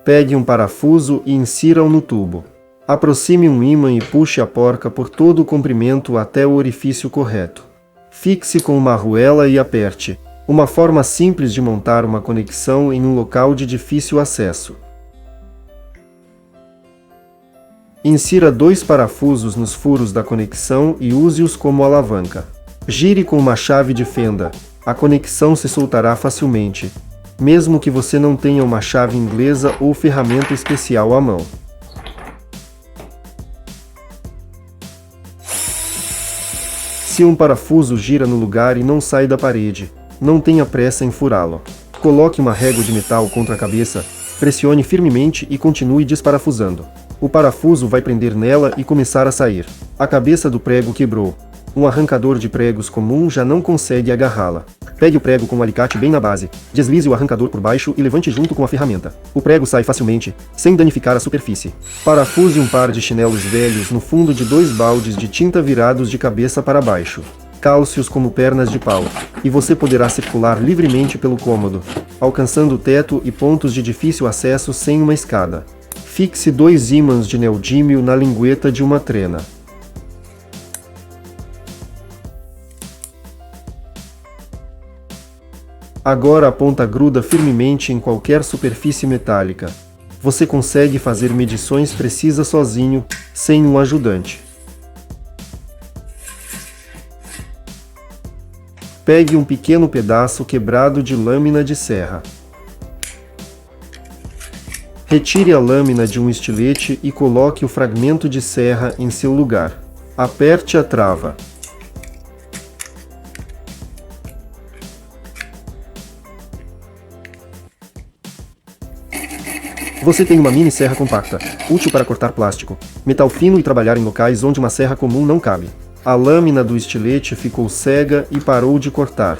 Pegue um parafuso e insira-o no tubo. Aproxime um ímã e puxe a porca por todo o comprimento até o orifício correto. Fixe com uma arruela e aperte. Uma forma simples de montar uma conexão em um local de difícil acesso. Insira 2 parafusos nos furos da conexão e use-os como alavanca. Gire com uma chave de fenda. A conexão se soltará facilmente, mesmo que você não tenha uma chave inglesa ou ferramenta especial à mão. Se um parafuso gira no lugar e não sai da parede, não tenha pressa em furá-lo. Coloque uma régua de metal contra a cabeça, pressione firmemente e continue desparafusando. O parafuso vai prender nela e começar a sair. A cabeça do prego quebrou. Um arrancador de pregos comum já não consegue agarrá-la. Pegue o prego com um alicate bem na base, deslize o arrancador por baixo e levante junto com a ferramenta. O prego sai facilmente, sem danificar a superfície. Parafuse um par de chinelos velhos no fundo de 2 baldes de tinta virados de cabeça para baixo. Calce-os como pernas de pau, e você poderá circular livremente pelo cômodo, alcançando o teto e pontos de difícil acesso sem uma escada. Fixe 2 ímãs de neodímio na lingueta de uma trena. Agora a ponta gruda firmemente em qualquer superfície metálica. Você consegue fazer medições precisas sozinho, sem um ajudante. Pegue um pequeno pedaço quebrado de lâmina de serra. Retire a lâmina de um estilete e coloque o fragmento de serra em seu lugar. Aperte a trava. Você tem uma mini serra compacta, útil para cortar plástico, metal fino e trabalhar em locais onde uma serra comum não cabe. A lâmina do estilete ficou cega e parou de cortar.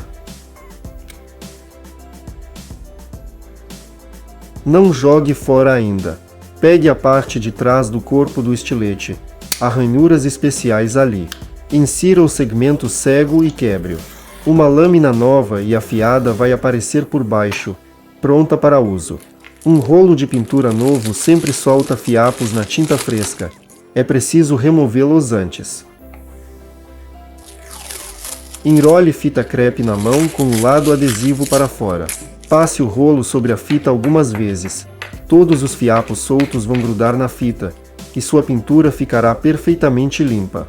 Não jogue fora ainda. Pegue a parte de trás do corpo do estilete. Há ranhuras especiais ali. Insira o segmento cego e quebre-o. Uma lâmina nova e afiada vai aparecer por baixo, pronta para uso. Um rolo de pintura novo sempre solta fiapos na tinta fresca. É preciso removê-los antes. Enrole fita crepe na mão com o lado adesivo para fora. Passe o rolo sobre a fita algumas vezes. Todos os fiapos soltos vão grudar na fita, e sua pintura ficará perfeitamente limpa.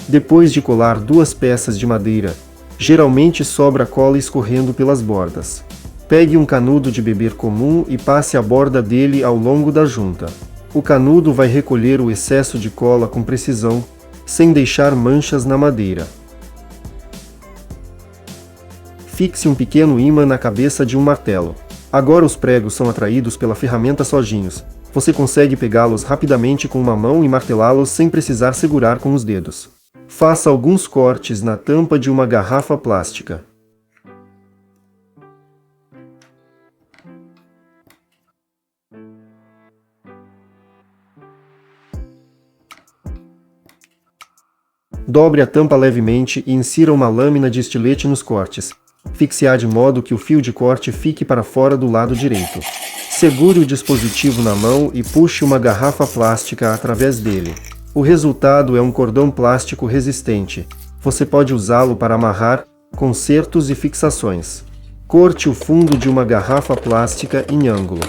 Depois de colar 2 peças de madeira, geralmente sobra cola escorrendo pelas bordas. Pegue um canudo de beber comum e passe a borda dele ao longo da junta. O canudo vai recolher o excesso de cola com precisão, sem deixar manchas na madeira. Fixe um pequeno ímã na cabeça de um martelo. Agora os pregos são atraídos pela ferramenta sozinhos. Você consegue pegá-los rapidamente com uma mão e martelá-los sem precisar segurar com os dedos. Faça alguns cortes na tampa de uma garrafa plástica. Dobre a tampa levemente e insira uma lâmina de estilete nos cortes. Fixe-a de modo que o fio de corte fique para fora do lado direito. Segure o dispositivo na mão e puxe uma garrafa plástica através dele. O resultado é um cordão plástico resistente. Você pode usá-lo para amarrar, consertos e fixações. Corte o fundo de uma garrafa plástica em ângulo.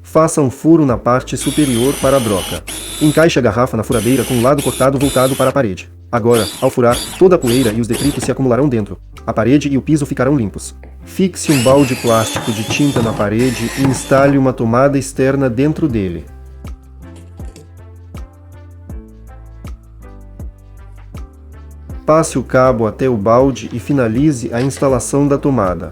Faça um furo na parte superior para a broca. Encaixe a garrafa na furadeira com o lado cortado voltado para a parede. Agora, ao furar, toda a poeira e os detritos se acumularão dentro. A parede e o piso ficarão limpos. Fixe um balde plástico de tinta na parede e instale uma tomada externa dentro dele. Passe o cabo até o balde e finalize a instalação da tomada.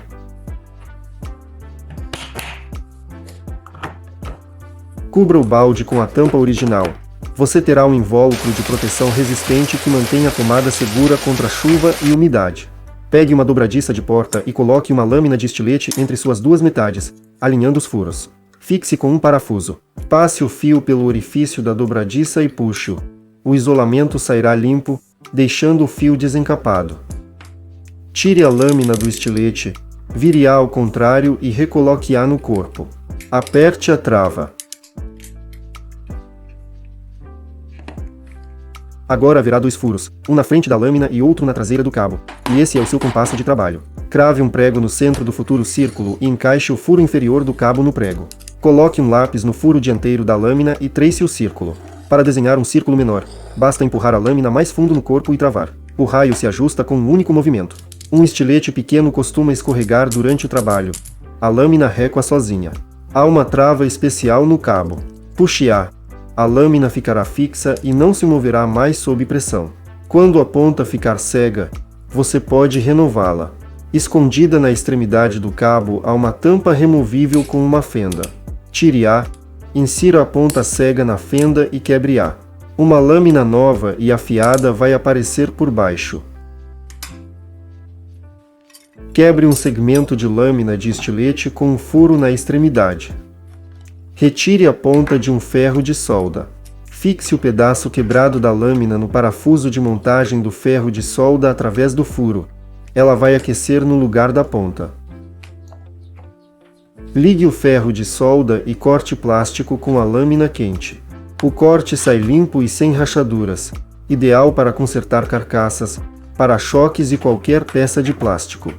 Cubra o balde com a tampa original. Você terá um invólucro de proteção resistente que mantém a tomada segura contra chuva e umidade. Pegue uma dobradiça de porta e coloque uma lâmina de estilete entre suas 2 metades, alinhando os furos. Fixe com um parafuso. Passe o fio pelo orifício da dobradiça e puxe-o. O isolamento sairá limpo, deixando o fio desencapado. Tire a lâmina do estilete, vire-a ao contrário e recoloque-a no corpo. Aperte a trava. Agora haverá 2 furos, um na frente da lâmina e outro na traseira do cabo, e esse é o seu compasso de trabalho. Crave um prego no centro do futuro círculo e encaixe o furo inferior do cabo no prego. Coloque um lápis no furo dianteiro da lâmina e trace o círculo. Para desenhar um círculo menor, basta empurrar a lâmina mais fundo no corpo e travar. O raio se ajusta com um único movimento. Um estilete pequeno costuma escorregar durante o trabalho. A lâmina récua sozinha. Há uma trava especial no cabo. Puxe-a. A lâmina ficará fixa e não se moverá mais sob pressão. Quando a ponta ficar cega, você pode renová-la. Escondida na extremidade do cabo há uma tampa removível com uma fenda. Tire-a, insira a ponta cega na fenda e quebre-a. Uma lâmina nova e afiada vai aparecer por baixo. Quebre um segmento de lâmina de estilete com um furo na extremidade. Retire a ponta de um ferro de solda. Fixe o pedaço quebrado da lâmina no parafuso de montagem do ferro de solda através do furo. Ela vai aquecer no lugar da ponta. Ligue o ferro de solda e corte plástico com a lâmina quente. O corte sai limpo e sem rachaduras, ideal para consertar carcaças, para-choques e qualquer peça de plástico.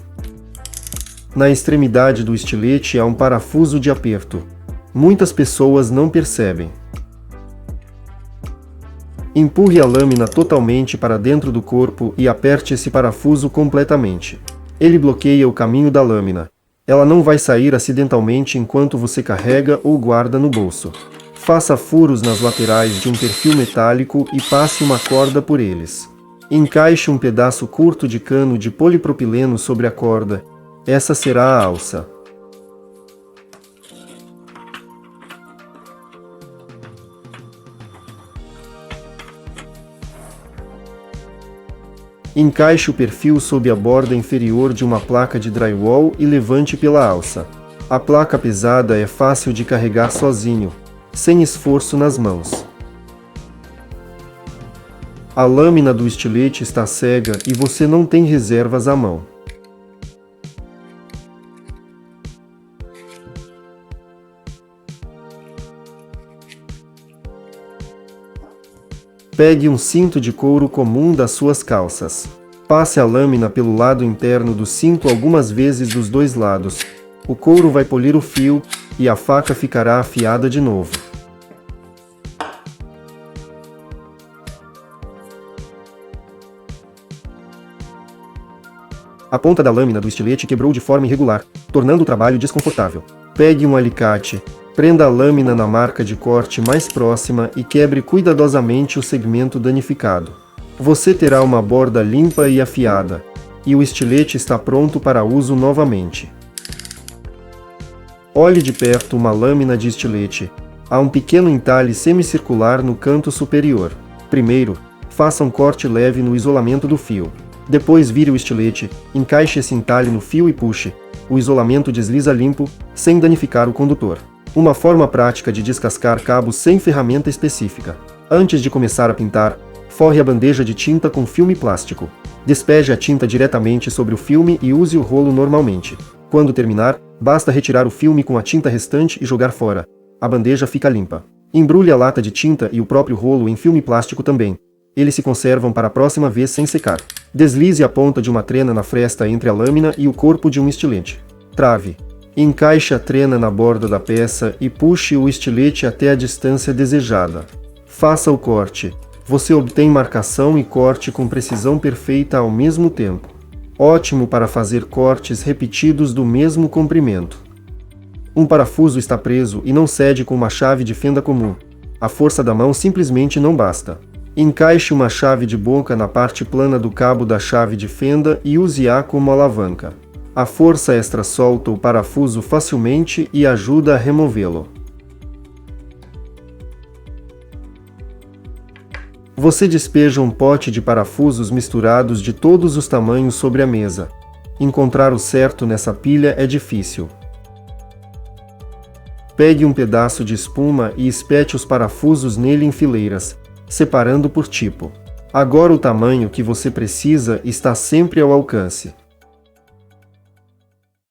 Na extremidade do estilete há um parafuso de aperto. Muitas pessoas não percebem. Empurre a lâmina totalmente para dentro do corpo e aperte esse parafuso completamente. Ele bloqueia o caminho da lâmina. Ela não vai sair acidentalmente enquanto você carrega ou guarda no bolso. Faça furos nas laterais de um perfil metálico e passe uma corda por eles. Encaixe um pedaço curto de cano de polipropileno sobre a corda. Essa será a alça. Encaixe o perfil sob a borda inferior de uma placa de drywall e levante pela alça. A placa pesada é fácil de carregar sozinho, sem esforço nas mãos. A lâmina do estilete está cega e você não tem reservas à mão. Pegue um cinto de couro comum das suas calças. Passe a lâmina pelo lado interno do cinto algumas vezes dos 2 lados. O couro vai polir o fio e a faca ficará afiada de novo. A ponta da lâmina do estilete quebrou de forma irregular, tornando o trabalho desconfortável. Pegue um alicate, prenda a lâmina na marca de corte mais próxima e quebre cuidadosamente o segmento danificado. Você terá uma borda limpa e afiada, e o estilete está pronto para uso novamente. Olhe de perto uma lâmina de estilete. Há um pequeno entalhe semicircular no canto superior. Primeiro, faça um corte leve no isolamento do fio. Depois vire o estilete, encaixe esse entalhe no fio e puxe. O isolamento desliza limpo, sem danificar o condutor. Uma forma prática de descascar cabos sem ferramenta específica. Antes de começar a pintar, forre a bandeja de tinta com filme plástico. Despeje a tinta diretamente sobre o filme e use o rolo normalmente. Quando terminar, basta retirar o filme com a tinta restante e jogar fora. A bandeja fica limpa. Embrulhe a lata de tinta e o próprio rolo em filme plástico também. Eles se conservam para a próxima vez sem secar. Deslize a ponta de uma trena na fresta entre a lâmina e o corpo de um estilete. Trave. Encaixe a trena na borda da peça e puxe o estilete até a distância desejada. Faça o corte. Você obtém marcação e corte com precisão perfeita ao mesmo tempo. Ótimo para fazer cortes repetidos do mesmo comprimento. Um parafuso está preso e não cede com uma chave de fenda comum. A força da mão simplesmente não basta. Encaixe uma chave de boca na parte plana do cabo da chave de fenda e use-a como alavanca. A força extra solta o parafuso facilmente e ajuda a removê-lo. Você despeja um pote de parafusos misturados de todos os tamanhos sobre a mesa. Encontrar o certo nessa pilha é difícil. Pegue um pedaço de espuma e espete os parafusos nele em fileiras, separando por tipo. Agora o tamanho que você precisa está sempre ao alcance.